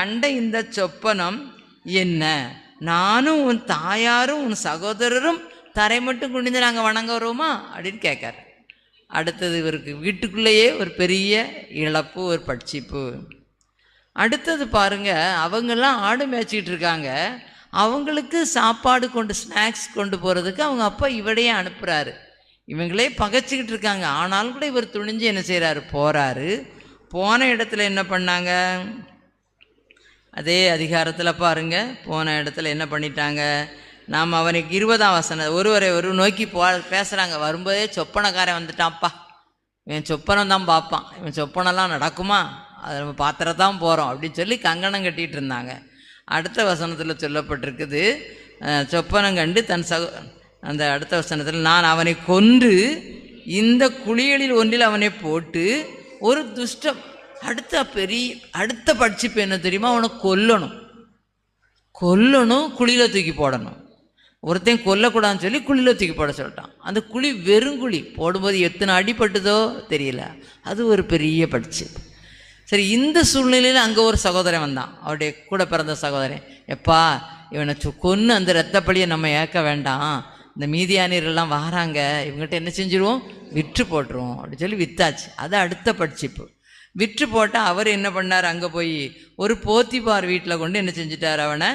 கண்ட இந்த சொப்பனம் என்ன? நானும் உன் தாயாரும் உன் சகோதரரும் தரை மட்டும் குனிந்து நாங்கள் வணங்க வருவோமா அப்படின்னு கேட்கார். அடுத்தது இவருக்கு வீட்டுக்குள்ளேயே ஒரு பெரிய இழப்பு, ஒரு பட்சிப்பு. அடுத்தது பாருங்க, அவங்கெல்லாம் ஆடு மேய்ச்சிக்கிட்டு இருக்காங்க. அவங்களுக்கு சாப்பாடு கொண்டு ஸ்நாக்ஸ் கொண்டு போகிறதுக்கு அவங்க அப்பா இவடையே அனுப்புகிறாரு. இவங்களே பகைச்சிக்கிட்டு இருக்காங்க. ஆனாலும் கூட இவர் துணிஞ்சு என்ன செய்கிறாரு, போகிறாரு. போன இடத்துல என்ன பண்ணாங்க, அதே அதிகாரத்தில் பாருங்க, போன இடத்துல என்ன பண்ணிட்டாங்க, நாம் அவனுக்கு 20ஆம் வசனம் ஒருவரை நோக்கி பேசுகிறாங்க. வரும்போதே சொப்பனக்காரன் வந்துட்டான்ப்பா, இவன் சொப்பனம் தான் பார்ப்பான், இவன் சொப்பனம்லாம் நடக்குமா, அதை நம்ம பாத்திரத்தான் போகிறோம் அப்படின்னு சொல்லி கங்கணம் கட்டிகிட்டு இருந்தாங்க. அடுத்த வசனத்தில் சொல்லப்பட்டிருக்குது, சொப்பனம் கண்டு தன் அந்த அடுத்த வசனத்தில், நான் அவனை கொன்று இந்த குழிகளில் ஒன்றில் அவனை போட்டு ஒரு துஷ்டம். அடுத்த பட்சிப்பு என்ன தெரியுமா, அவனை கொல்லணும், குழியில் தூக்கி போடணும். ஒருத்தையும் கொல்லக்கூடாதுன்னு சொல்லி குழியில் தூக்கி போட சொல்லிட்டான். அந்த குழி வெறுங்குழி, போடும்போது எத்தனை அடிப்பட்டதோ தெரியல. அது ஒரு பெரிய பட்சிப்பு. சரி, இந்த சூழ்நிலையில் அங்கே ஒரு சகோதரன் வந்தான், அவருடைய கூட பிறந்த சகோதரன். எப்பா, இவனை கொன்று அந்த இரத்தப்பழியை நம்ம ஏற்க வேண்டாம், இந்த மீதியானியரெல்லாம் வராங்க, இவங்ககிட்ட என்ன செஞ்சுருவோம், விற்று போட்டுருவோம் அப்படின்னு சொல்லி வித்தாச்சு. அது அடுத்த பட்சிப்பு. விற்று போட்டால் அவர் என்ன பண்ணார், அங்கே போய் ஒரு போத்திபார் வீட்டில் கொண்டு என்ன செஞ்சிட்டார், அவனை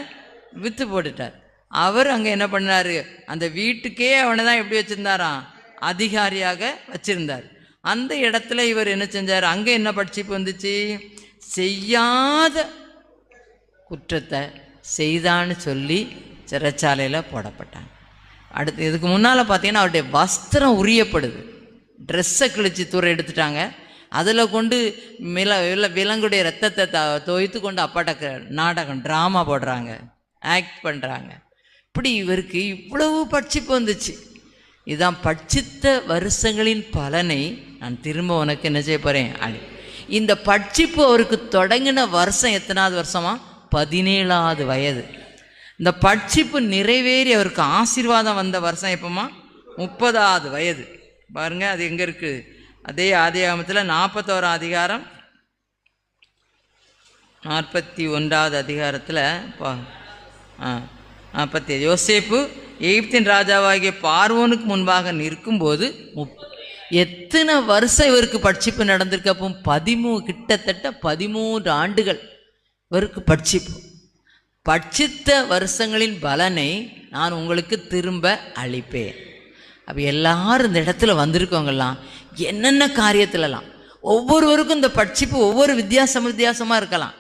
விற்று போட்டுட்டார். அவர் அங்கே என்ன பண்ணார், அந்த வீட்டுக்கே அவனை தான் எப்படி வச்சுருந்தாராம், அதிகாரியாக வச்சுருந்தார். அந்த இடத்துல இவர் என்ன செஞ்சார், அங்கே என்ன பட்சிப்பு வந்துச்சு, செய்யாத குற்றத்தை செய்தான்னு சொல்லி சிறைச்சாலையில் போடப்பட்டாங்க. அடுத்து இதுக்கு முன்னால் பார்த்தீங்கன்னா அவருடைய வஸ்திரம் உரியப்படுது, ட்ரெஸ்ஸை கிழிச்சு தூர எடுத்துட்டாங்க. அதில் கொண்டு விலங்குடைய ரத்தத்தை தோய்த்து கொண்டு அப்பாட்ட நாடகம் ட்ராமா போடுறாங்க, ஆக்ட் பண்ணுறாங்க. இப்படி இவருக்கு இவ்வளவு பட்சிப்பு வந்துச்சு. இதுதான் பட்சித்த வருஷங்களின் பலனை நான் திரும்ப உனக்கு என்ன செய்ய போகிறேன். இந்த பட்சிப்பு அவருக்கு தொடங்கின வருஷம் எத்தனாவது வருஷமா, 17வது வயது. இந்த பட்சிப்பு நிறைவேறி அவருக்கு ஆசீர்வாதம் வந்த வருஷம் எப்போமா, 30வது வயது. பாருங்கள், அது எங்கே இருக்குது, அதே ஆதியாகமத்தில் 41ஆம் அதிகாரம் 41வது அதிகாரத்தில் 40. யோசேப்பு எகிப்தின் ராஜாவாகிய பார்வோனுக்கு முன்பாக நிற்கும்போது எத்தனை வருஷம் இவருக்கு பட்சிப்பு நடந்திருக்கு. அப்போ கிட்டத்தட்ட 13 ஆண்டுகள் இவருக்கு பட்சிப்பு. பட்சித்த வருஷங்களின் பலனை நான் உங்களுக்கு திரும்ப அளிப்பேன். அப்போ எல்லாரும் இந்த இடத்துல வந்திருக்கவங்கெல்லாம் என்னென்ன காரியத்திலலாம், ஒவ்வொருவருக்கும் இந்த பட்சிப்பு ஒவ்வொரு வித்தியாசமாக இருக்கலாம்.